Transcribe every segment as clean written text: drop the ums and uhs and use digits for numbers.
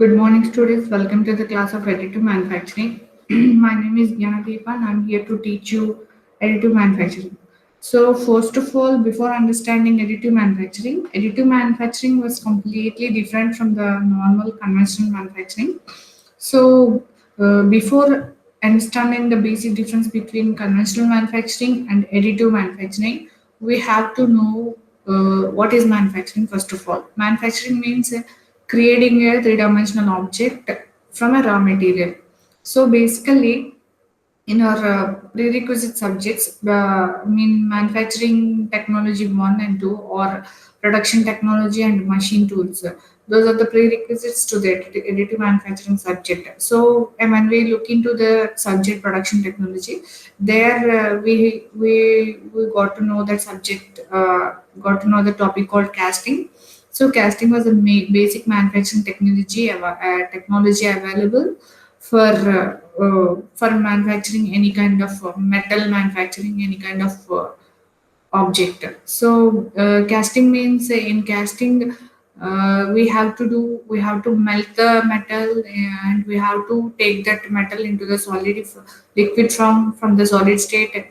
Good morning, students. Welcome to the class of Additive Manufacturing. My name is G.Gnana Deepa and I'm here to teach you additive manufacturing. So, first of all, before understanding additive manufacturing was completely different from the normal conventional manufacturing. So, before understanding the basic difference between conventional manufacturing and additive manufacturing, we have to know what is manufacturing first of all. Manufacturing means creating a three-dimensional object from a raw material. So, basically, in our prerequisite subjects, mean manufacturing technology 1 and 2 or production technology and machine tools. Those are the prerequisites to the additive manufacturing subject. So, and when we look into the subject production technology, there we got to know that subject, got to know the topic called casting. So, casting was a basic manufacturing technology available for manufacturing any kind of metal manufacturing any kind of object. So casting means in casting we have to melt the metal and we have to take that metal into the liquid from the solid state,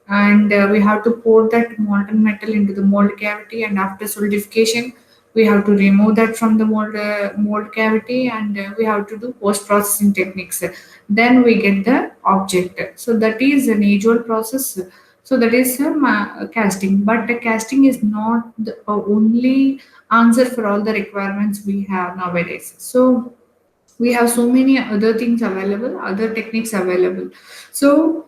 and we have to pour that molten metal into the mold cavity, and after solidification we have to remove that from the mold cavity, and we have to do post processing techniques. Then we get the object. So that is an age-old process. So that is casting, but the casting is not the only answer for all the requirements we have nowadays. So we have so many other things available, other techniques available. So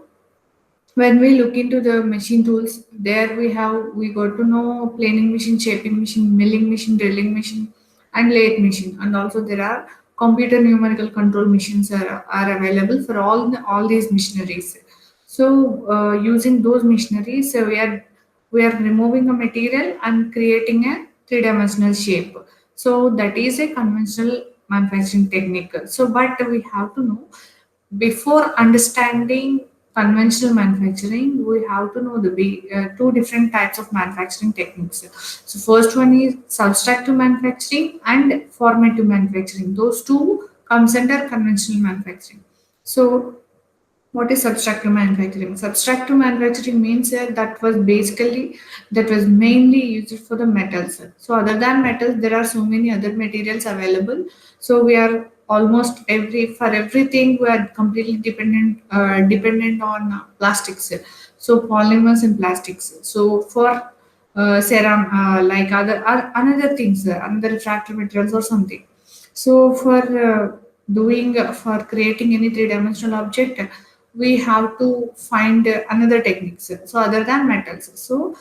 when we look into the machine tools, there we got to know planing machine, shaping machine, milling machine, drilling machine, and lathe machine, and also there are computer numerical control machines are available for all these machineries. So using those machineries, we are removing a material and creating a three-dimensional shape. So that is a conventional manufacturing technique. So but we have to know, before understanding conventional manufacturing, we have to know the two different types of manufacturing techniques. So first one is subtractive manufacturing and formative manufacturing. Those two comes under conventional manufacturing. So what is subtractive manufacturing? Subtractive manufacturing means that was mainly used for the metals. So other than metals, there are so many other materials available. So we are almost for everything we are completely dependent on plastics. So polymers and plastics. So for like another things, another refractory materials or something. So for creating any three-dimensional object, we have to find another techniques. So other than metals. So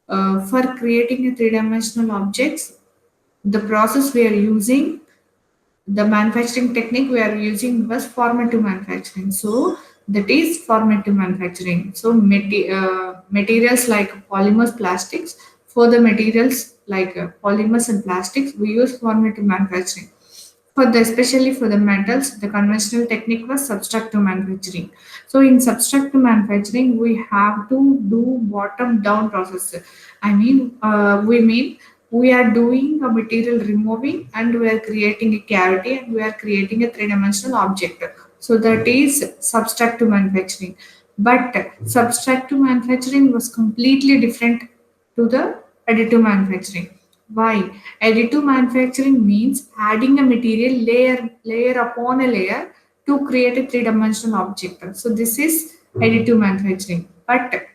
for creating a three-dimensional objects, the process we are using, the manufacturing technique we are using was formative manufacturing. So that is formative manufacturing. So materials like polymers, plastics. For the materials like polymers and plastics, we use formative manufacturing. Especially for the metals, the conventional technique was subtractive manufacturing. So in subtractive manufacturing, we have to do bottom down process. We are doing a material removing and we are creating a cavity and we are creating a three-dimensional object. So that is subtractive manufacturing. But subtractive manufacturing was completely different to the additive manufacturing. Why? Additive manufacturing means adding a material layer upon a layer to create a three-dimensional object. So this is additive manufacturing. But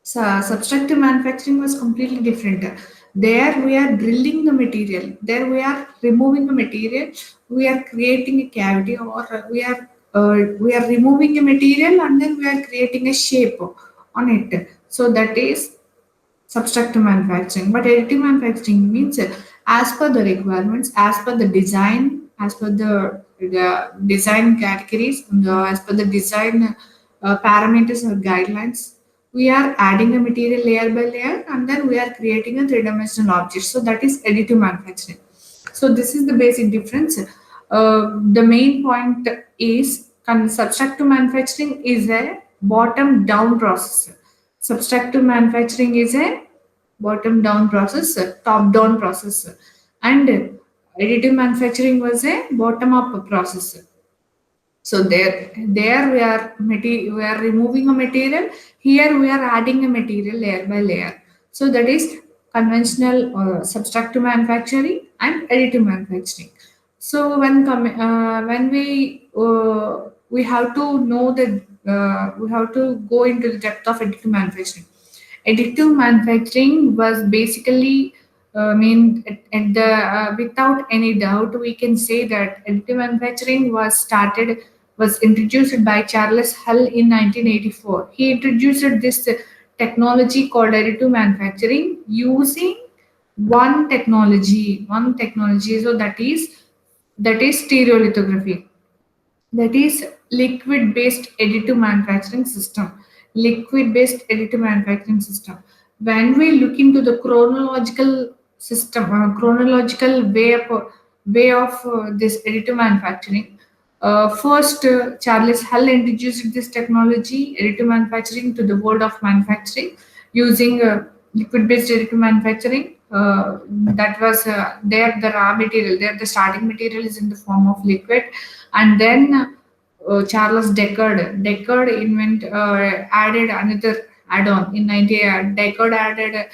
subtractive manufacturing was completely different. There we are drilling the material. There we are removing the material. We are creating a cavity, or we are removing a material and then we are creating a shape on it. So that is subtractive manufacturing. But additive manufacturing means as per the requirements, as per the design, as per the design categories, and as per the design parameters or guidelines, we are adding a material layer by layer and then we are creating a three-dimensional object. So that is additive manufacturing. So this is the basic difference. The main point is subtractive manufacturing is a bottom down process. Subtractive manufacturing is a bottom down process, top down process. And Additive manufacturing was a bottom up process. So there we are removing a material. Here we are adding a material layer by layer. So that is conventional subtractive manufacturing and additive manufacturing. So when we have to know that we have to go into the depth of additive manufacturing. Additive manufacturing was basically, at the without any doubt, we can say that additive manufacturing was introduced by Charles Hull in 1984. He introduced this technology called additive manufacturing using one technology. So that is stereolithography, that is liquid based additive manufacturing system. Liquid based additive manufacturing system. When we look into the chronological way of this additive manufacturing, first Charles Hull introduced this technology additive manufacturing to the world of manufacturing using liquid based additive manufacturing. That was there the raw material, there the starting material is in the form of liquid, and then Charles Deckard added another add-on in 90. Deckard added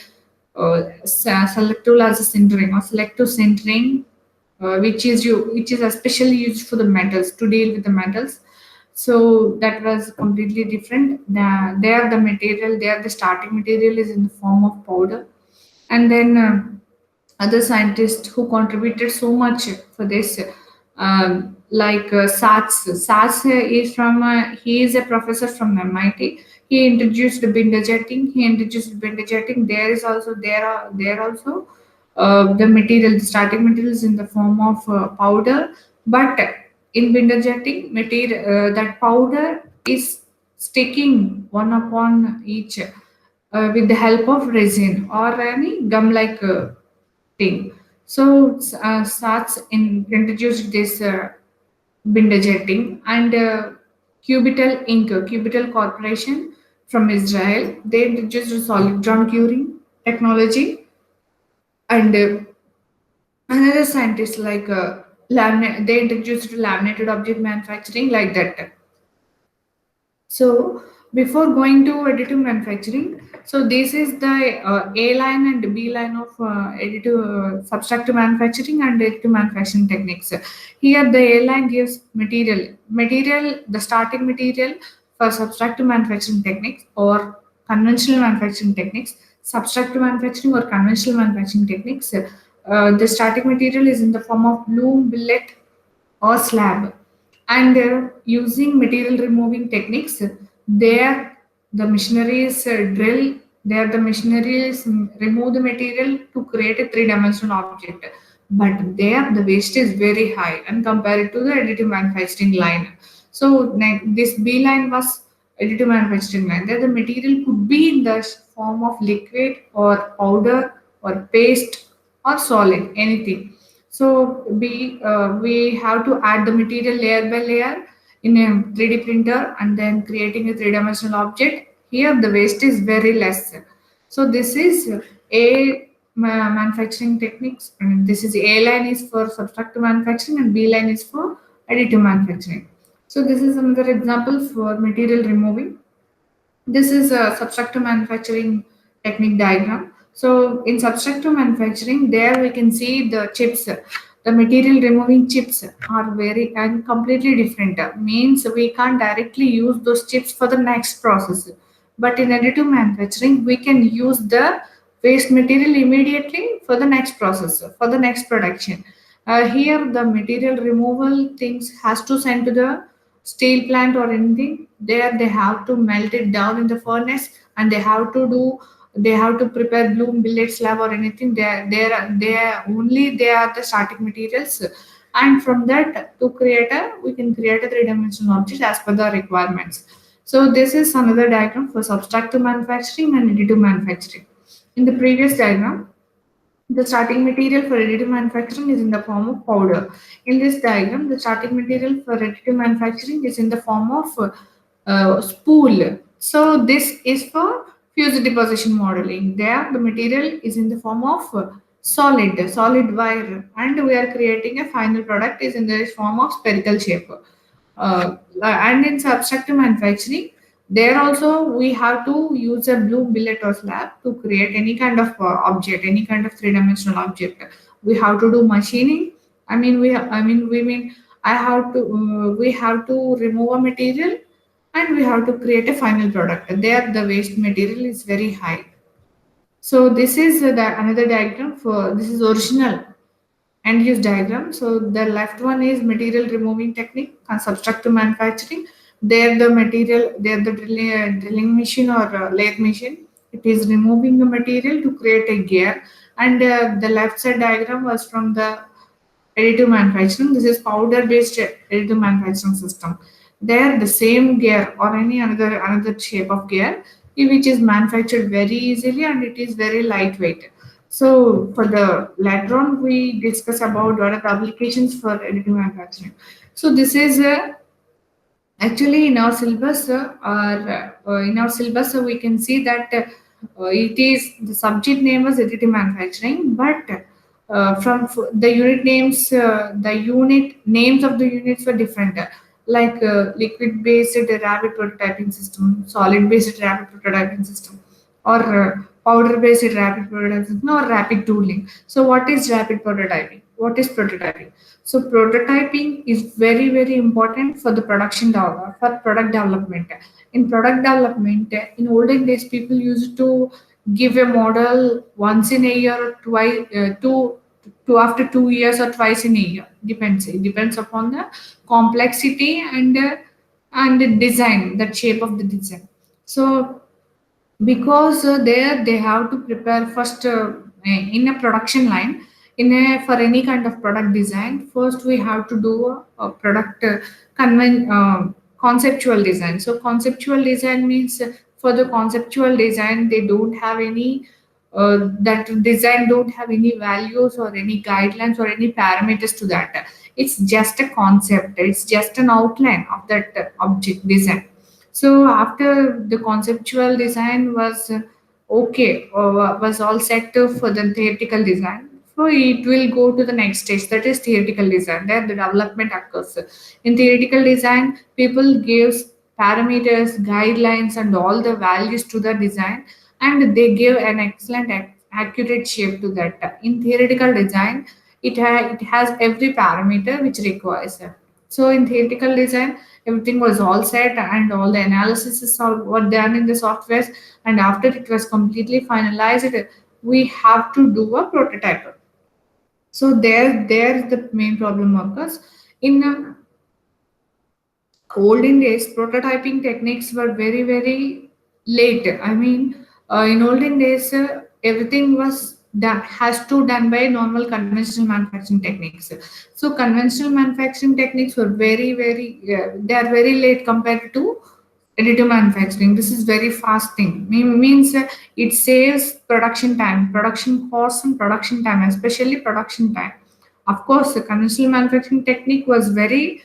selective laser sintering or selective sintering, which is especially used for the metals, to deal with the metals. So that was completely different. There the material, there the starting material is in the form of powder, and then other scientists who contributed so much for this, like Sats. Sats is from he is a professor from MIT. He introduced binder jetting. He introduced binder jetting. There is also there also the material, the starting material is in the form of powder, but in binder jetting material, that powder is sticking one upon each with the help of resin or any gum-like thing. So introduced this binder jetting, and Cubital Corporation from Israel. They introduced solid drawn curing technology, and another scientist like they introduced laminated object manufacturing like that. So before going to additive manufacturing, so this is the A line and B line of additive subtractive manufacturing and additive manufacturing techniques. Here the A line gives material, the starting material for subtractive manufacturing techniques or conventional manufacturing techniques, subtractive manufacturing or conventional manufacturing techniques. The starting material is in the form of loom, billet, or slab, and using material removing techniques, there the machineries drill, there the machineries remove the material to create a three-dimensional object, but there the waste is very high and compared to the additive manufacturing line. So this B line was additive manufacturing line, there the material could be in the form of liquid or powder or paste or solid, anything. So we have to add the material layer by layer in a 3D printer and then creating a three-dimensional object. Here the waste is very less. So this is a manufacturing techniques. And this is A line is for subtractive manufacturing and B line is for additive manufacturing. So this is another example for material removing. This is a subtractive manufacturing technique diagram. So in subtractive manufacturing, there we can see the chips. The material removing chips are very and completely different. Means we can't directly use those chips for the next process. But in additive manufacturing, we can use the waste material immediately for the next process, for the next production. Here, the material removal things has to send to the steel plant or anything. There they have to melt it down in the furnace, and they have to prepare bloom, billet, slab or anything. They are the starting materials, and from that to create a we can create a three-dimensional object as per the requirements. So this is another diagram for subtractive manufacturing and additive manufacturing. In the previous diagram, the starting material for additive manufacturing is in the form of powder. In this diagram, the starting material for additive manufacturing is in the form of spool. So this is for fused deposition modeling. There, the material is in the form of solid wire, and we are creating a final product is in the form of spherical shape. And in subtractive manufacturing, there also we have to use a blue billet or slab to create any kind of object, any kind of three-dimensional object. We have to do machining. I have to we have to remove a material, and we have to create a final product. There the waste material is very high. So this is another diagram for this is original end use diagram. So the left one is material removing technique and subtractive manufacturing. There the drilling machine or lathe machine. It is removing the material to create a gear. And the left side diagram was from the additive manufacturing. This is powder based additive manufacturing system. There the same gear or any another shape of gear which is manufactured very easily and it is very lightweight. So for the later on we discuss about what are the applications for additive manufacturing. So this is actually, in our syllabus, we can see that it is the subject name was additive manufacturing, but the unit names, the unit names of the units were different, like liquid based rapid prototyping system, solid based rapid prototyping system, or powder based rapid prototyping system, or rapid tooling. So, what is rapid prototyping? What is prototyping? So prototyping is very important for the for product development. In product development, in olden days, people used to give a model once in a year or twice, after 2 years or twice in a year. Depends. It depends upon the complexity and the design, the shape of the design. So because there they have to prepare first in a production line for any kind of product design. First we have to do a product conceptual design. So conceptual design means for the conceptual design they don't have any that design don't have any values or any guidelines or any parameters to that. It's just a concept, it's just an outline of that object design. So after the conceptual design was okay, or was all set for the theoretical design, so it will go to the next stage, that is theoretical design. There the development occurs. In theoretical design, people gives parameters, guidelines, and all the values to the design, and they give an excellent accurate shape to that. In theoretical design, it has every parameter which requires. So in theoretical design, everything was all set and all the analysis were done in the softwares, and after it was completely finalized, we have to do a prototype. So there the main problem occurs. In olden days, prototyping techniques were very late. In olden days, everything was done has to done by normal conventional manufacturing techniques. So conventional manufacturing techniques were they are very late compared to additive manufacturing. This is very fast thing. Means it saves production time, production costs, and production time, especially production time. Of course, the conventional manufacturing technique was very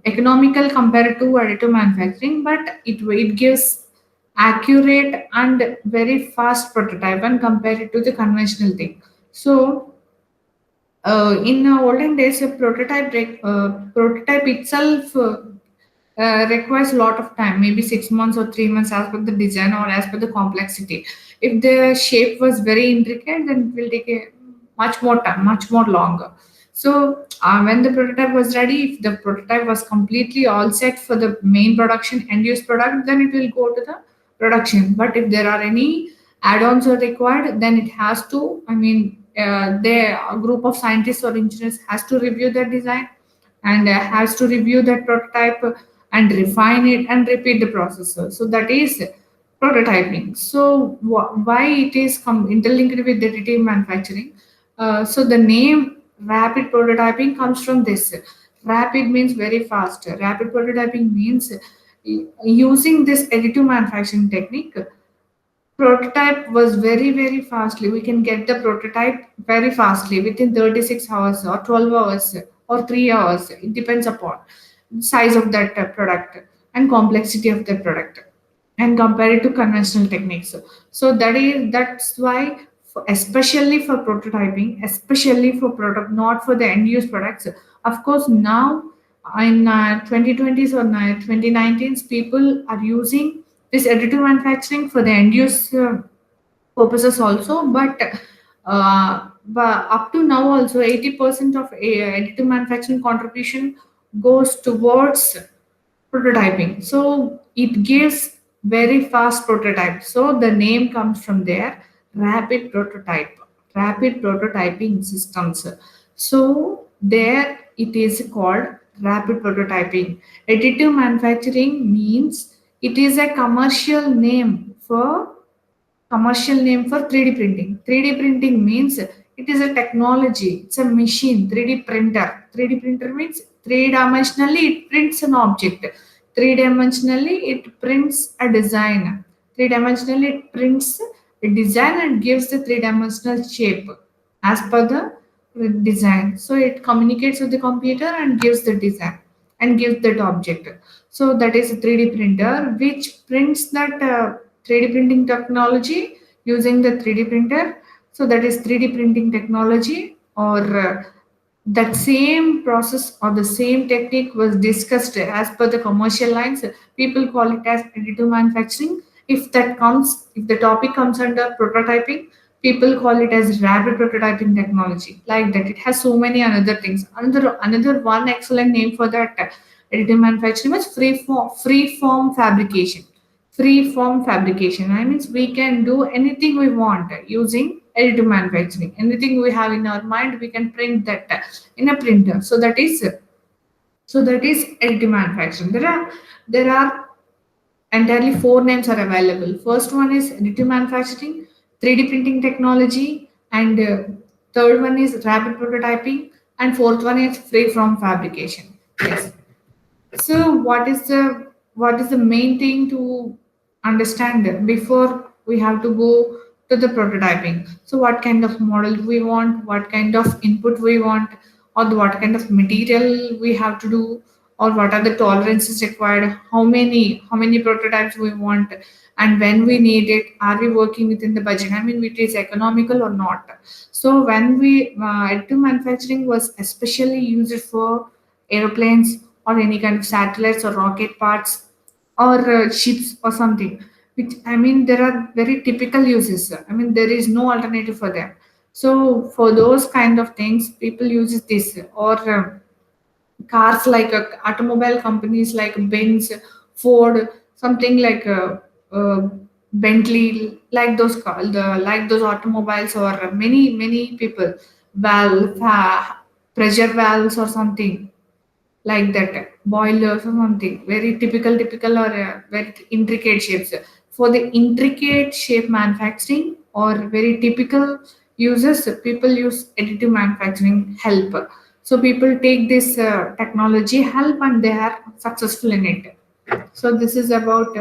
economical compared to additive manufacturing, but it gives accurate and very fast prototype when compared to the conventional thing. So in olden days, a prototype itself requires a lot of time, maybe 6 months or 3 months, as per the design or as per the complexity. If the shape was very intricate, then it will take a much more time, much more longer. So when the prototype was ready, if the prototype was completely all set for the main production end use product, then it will go to the production. But if there are any add-ons are required, then it has to. The group of scientists or engineers has to review the design and has to review that prototype and refine it and repeat the process. So that is prototyping. So why it is interlinked with additive manufacturing? So the name rapid prototyping comes from this. Rapid means very fast. Rapid prototyping means using this additive manufacturing technique, prototype was very fastly. We can get the prototype very fastly within 36 hours or 12 hours or 3 hours. It depends upon size of that product and complexity of the product and compare it to conventional techniques. So that's why especially for prototyping, especially for product, not for the end use products. Of course, now in 2020s or 2019s, people are using this additive manufacturing for the end use purposes also, but up to now also 80% of additive manufacturing contribution goes towards prototyping. So it gives very fast prototype. So the name comes from there, rapid prototype, rapid prototyping systems. So there it is called rapid prototyping. Additive manufacturing means it is a commercial name for 3D printing. 3D printing means it is a technology, it's a machine, 3D printer. 3D printer means three dimensionally it prints an object. Three dimensionally it prints a design. Three dimensionally it prints a design and gives the three dimensional shape as per the design. So it communicates with the computer and gives the design and gives that object. So that is a 3D printer which prints that 3D printing technology using the 3D printer. So that is 3D printing technology, or that same process or the same technique was discussed as per the commercial lines. People call it as additive manufacturing. If the topic comes under prototyping, people call it as rapid prototyping technology. Like that, it has so many another things. Another one excellent name for that additive manufacturing is free form fabrication. Free form fabrication. I means we can do anything we want using additive manufacturing. Anything we have in our mind, we can print that in a printer. So that is additive manufacturing. There are entirely four names are available. First one is additive manufacturing, 3D printing technology, and third one is rapid prototyping, and fourth one is free from fabrication. Yes. So what is the main thing to understand before we have to go to the prototyping? So what kind of model we want, what kind of input we want, or what kind of material we have to do, or what are the tolerances required, how many prototypes we want, and when we need it, are we working within the budget? I mean, it is economical or not. So when we additive manufacturing was especially used for aeroplanes or any kind of satellites or rocket parts or ships or something, which I mean there are very typical uses. I mean there is no alternative for them. So for those kind of things people use this, or cars like automobile companies like Benz, Ford, something like Bentley, like those like those automobiles, or many people, valve pressure valves or something like that, boilers or something very typical, or very intricate shapes. For the intricate shape manufacturing or very typical uses, people use additive manufacturing help. So people take this technology help and they are successful in it. So this is about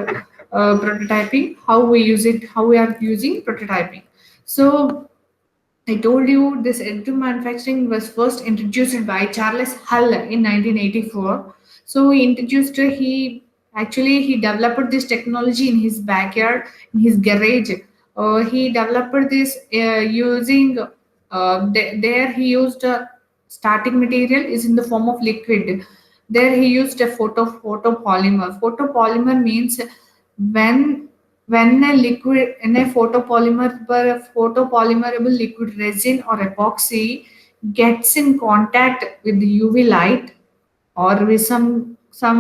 prototyping, how we use it, how we are using prototyping. So I told you this additive manufacturing was first introduced by Charles Hull in 1984. So he developed this technology in his backyard, in his garage. He developed this using there he used a starting material is in the form of liquid. There he used a photopolymer. Photopolymer means when when a liquid in a photopolymerable liquid resin or epoxy gets in contact with the UV light or with some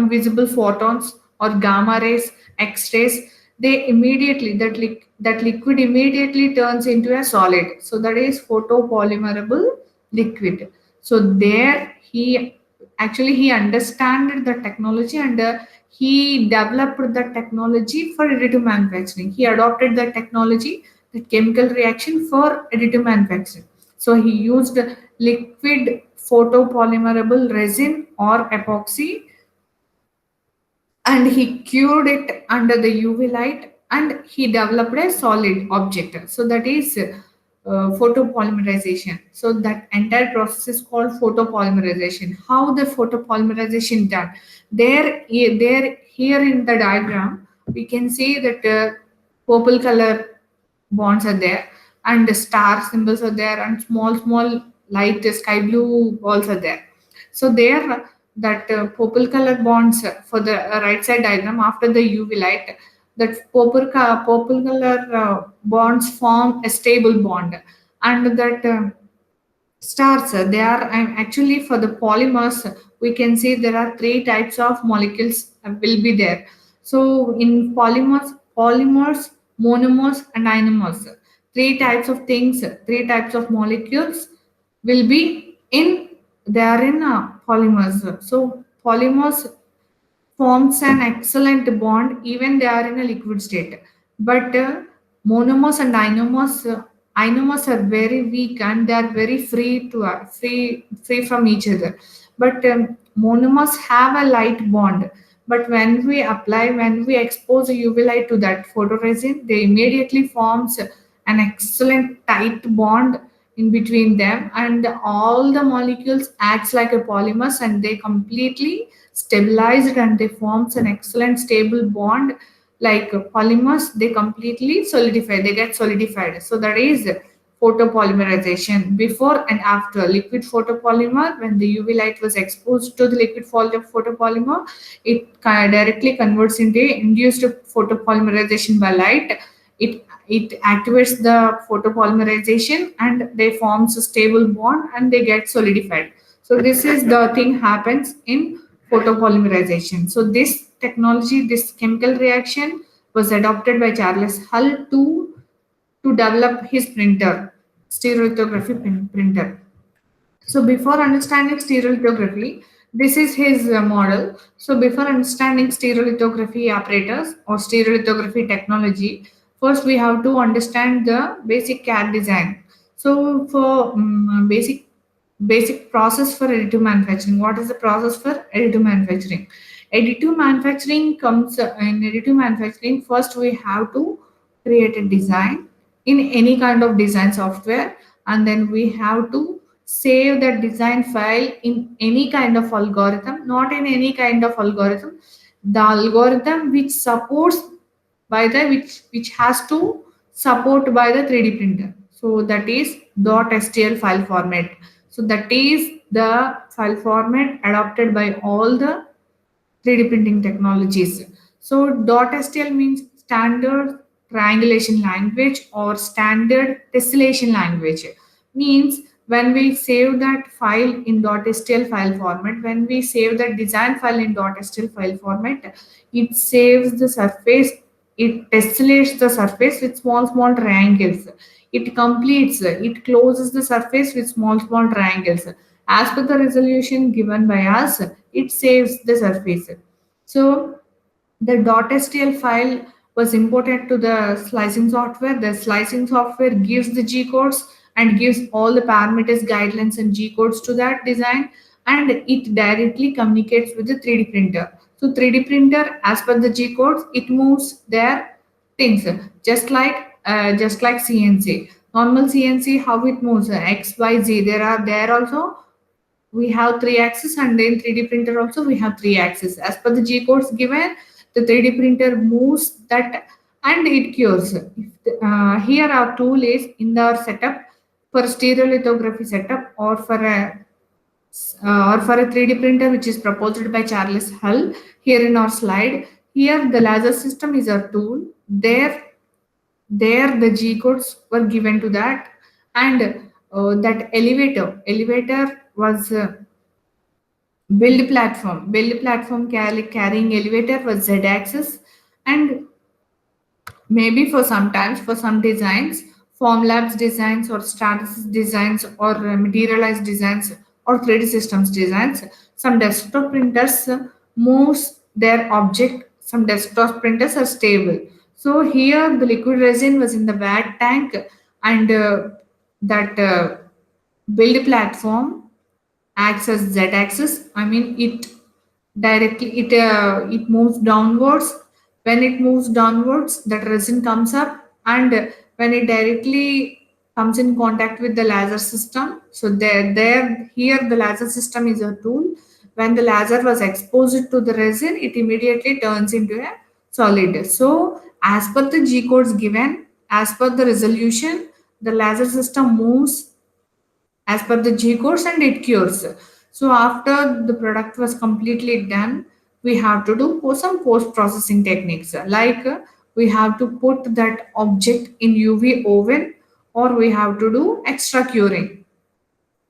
visible photons or gamma rays, X-rays, they immediately that liquid immediately turns into a solid. So that is photopolymerable liquid. So there he understood the technology, and he developed the technology for additive manufacturing. He adopted the technology, the chemical reaction for additive manufacturing. So he used liquid photopolymerable resin or epoxy, and he cured it under the UV light, and he developed a solid object. So that is photopolymerization. So that entire process is called photopolymerization. How the photopolymerization done? There here in the diagram, we can see that purple color bonds are there. and the star symbols are there, and small small light sky blue balls are there. So there, that purple color bonds for the right side diagram after the UV light, that purple color bonds form a stable bond, and that stars, they are actually for the polymers. We can see there are three types of molecules will be there. So in polymers, monomers, and ionomers, three types of things, three types of molecules will be in, they are in polymers. So polymers forms an excellent bond even they are in a liquid state. But monomers and ionomers are very weak and they are very free from each other. But monomers have a light bond. But when we expose a UV light to that photoresin, they immediately forms an excellent tight bond in between them, and all the molecules acts like a polymers, and they completely stabilized and they forms an excellent stable bond. Like polymers, they completely solidify, they get solidified. So that is photopolymerization. Before and after liquid photopolymer, when the UV light was exposed to the liquid photopolymer, it directly converts into induced photopolymerization by light. It activates the photopolymerization and they forms a stable bond and they get solidified. So this is the thing happens in photopolymerization. So this technology, this chemical reaction was adopted by Charles Hull to develop his printer, stereolithography printer. So before understanding stereolithography, this is his model. So before understanding stereolithography apparatus or stereolithography technology, first we have to understand the basic CAD design. So for basic process for additive manufacturing. What is the process for additive manufacturing? Additive manufacturing comes in additive manufacturing. First, we have to create a design in any kind of design software, and then we have to save that design file in any kind of algorithm, not in any kind of algorithm, the algorithm which supports by the which has to support by the 3D printer. So that is .stl file format. So that is the file format adopted by all the 3D printing technologies. So .stl means standard triangulation language or standard tessellation language. Means when we save that file in .stl file format, when we save that design file in .stl file format, it saves the surface, it tessellates the surface with small triangles. It completes, it closes the surface with small triangles. As per the resolution given by us, it saves the surface. So the .stl file was imported to the slicing software. The slicing software gives the G codes and gives all the parameters, guidelines, and G codes to that design, and it directly communicates with the 3D printer. So 3D printer, as per the G codes, it moves their things just like CNC. Normal CNC, how it moves X, Y, Z. There also we have three axes, and in 3D printer also we have three axes. As per the G codes given, the 3D printer moves that and it cures. Here our tool is in our setup for stereolithography setup, or for a 3D printer which is proposed by Charles Hull. Here in our slide, here the laser system is our tool. There the G codes were given to that, and that elevator was build platform carrying elevator was Z axis, and maybe for sometimes for some designs, Formlabs designs or Stratasys designs or materialized designs or 3D systems designs, some desktop printers moves their object. Some desktop printers are stable. So here the liquid resin was in the bag tank, and that build platform acts as z-axis. I mean, it moves downwards. When it moves downwards, that resin comes up, and when it directly comes in contact with the laser system, so here the laser system is a tool. When the laser was exposed to the resin, it immediately turns into a solid. So as per the G codes given, as per the resolution, the laser system moves as per the G codes and it cures. So after the product was completely done, we have to do some post processing techniques, like we have to put that object in UV oven, or we have to do extra curing.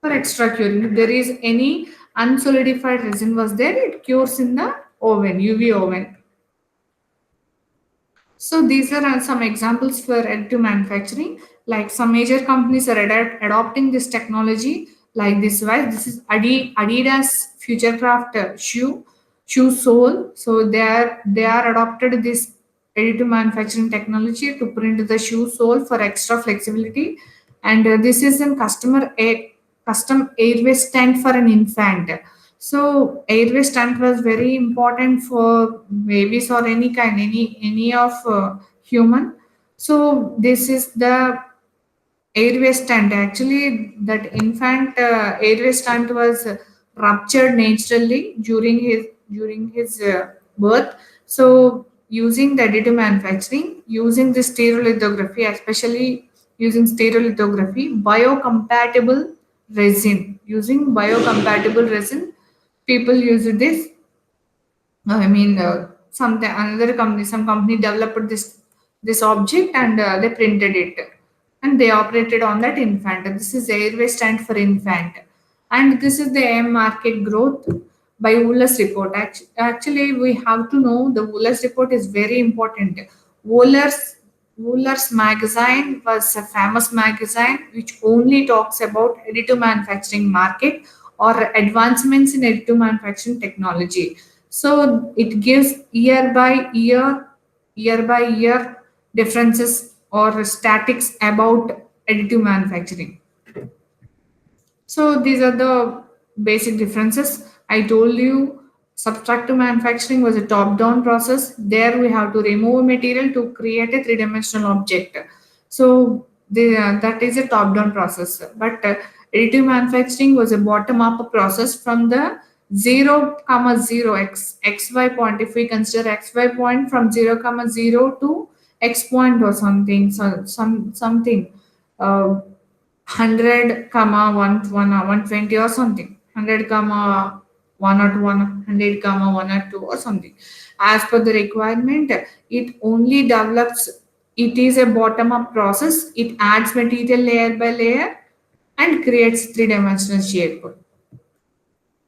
For extra curing, if there is any unsolidified resin was there, it cures in the oven, UV oven. So these are some examples for additive manufacturing. Like some major companies are adopting this technology. Like this is Adidas Futurecraft shoe sole. So they are adopted this additive manufacturing technology to print the shoe sole for extra flexibility. And this is a custom airway stand for an infant. So airway stent was very important for babies or any of human. So this is the airway stent. Actually, that infant airway stent was ruptured naturally during his birth. So using the additive manufacturing, using the stereolithography, especially using stereolithography, biocompatible resin, people use this. I mean, some company developed this object, and they printed it, and they operated on that infant. This is airway stand for infant, and this is the AM market growth by Woolers report. Actually, we have to know the Woolers report is very important. Woolers Woolers magazine was a famous magazine which only talks about additive manufacturing market or advancements in additive manufacturing technology. So it gives year by year differences or statics about additive manufacturing. So these are the basic differences. I told you subtractive manufacturing was a top-down process. There we have to remove a material to create a three-dimensional object. So that is a top-down process. But additive manufacturing was a bottom-up process from the 0 comma 0 xy point. If we consider xy point from 0 comma 0 to x point or something, something. 100 comma 120 or something, 100 comma 101, 100 comma 102 or something. As per the requirement, it only develops. It is a bottom up process. It adds material layer by layer and creates three-dimensional shape.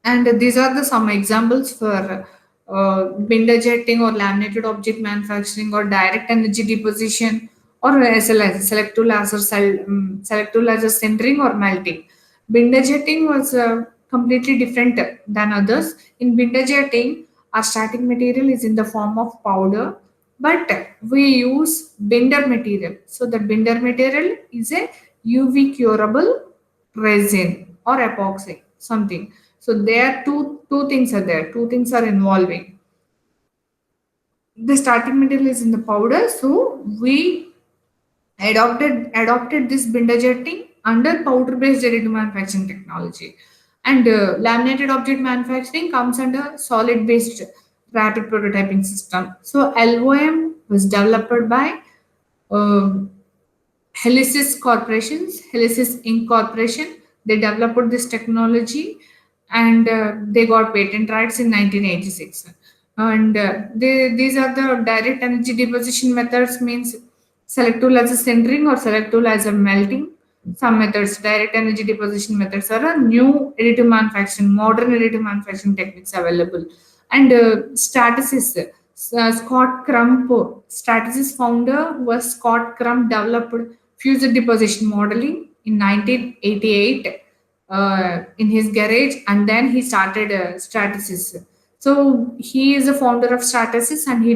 And these are the some examples for binder jetting or laminated object manufacturing or direct energy deposition or SLS, selective laser sintering or melting. Binder jetting was completely different than others. In binder jetting, our starting material is in the form of powder, but we use binder material. So the binder material is a UV curable resin or epoxy, something. So there two things are there. Two things are involving. The starting material is in the powder, so we adopted this binder jetting under powder based additive manufacturing technology, and laminated object manufacturing comes under solid based rapid prototyping system. So LOM was developed by uh, Helicis Inc. Corporation, they developed this technology, and they got patent rights in 1986. And these are the direct energy deposition methods, means selective laser sintering or selective laser melting. Some methods, direct energy deposition methods, are a new additive manufacturing, modern additive manufacturing techniques available. And Stratasys, Stratasys founder was Scott Crump, developed fused deposition modeling in 1988 in his garage, and then he started Stratasys. So he is the founder of Stratasys, and he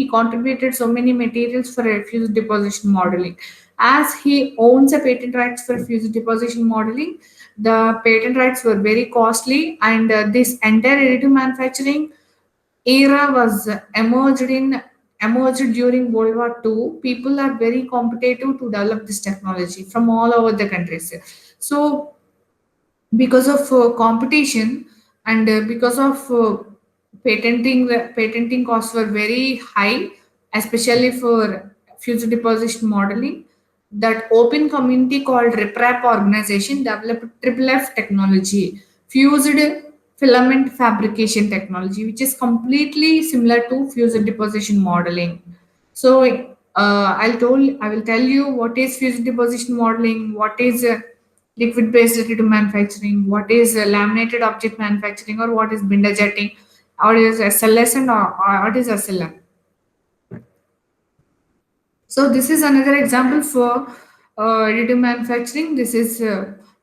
contributed so many materials for fused deposition modeling. As he owns a patent rights for fused deposition modeling, the patent rights were very costly, and this entire additive manufacturing era was emerged during World War II. People are very competitive to develop this technology from all over the countries. So because of competition, and because of patenting costs were very high, especially for future deposition modeling. that open community called RipRap organization developed triple F technology, fused filament fabrication technology, which is completely similar to fusion deposition modeling. So I will tell you what is fusion deposition modeling, what is liquid based additive manufacturing, what is laminated object manufacturing, or what is binder jetting, or is SLS, and or what is SLM. So this is another example for additive manufacturing. This is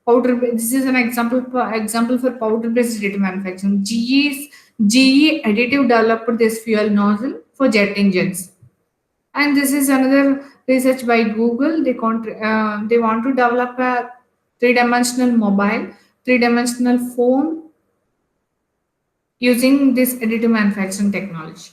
powder. This is an example for powder based additive manufacturing. GE Additive developed this fuel nozzle for jet engines, and this is another research by Google. They want to develop a three-dimensional mobile, three-dimensional phone using this additive manufacturing technology.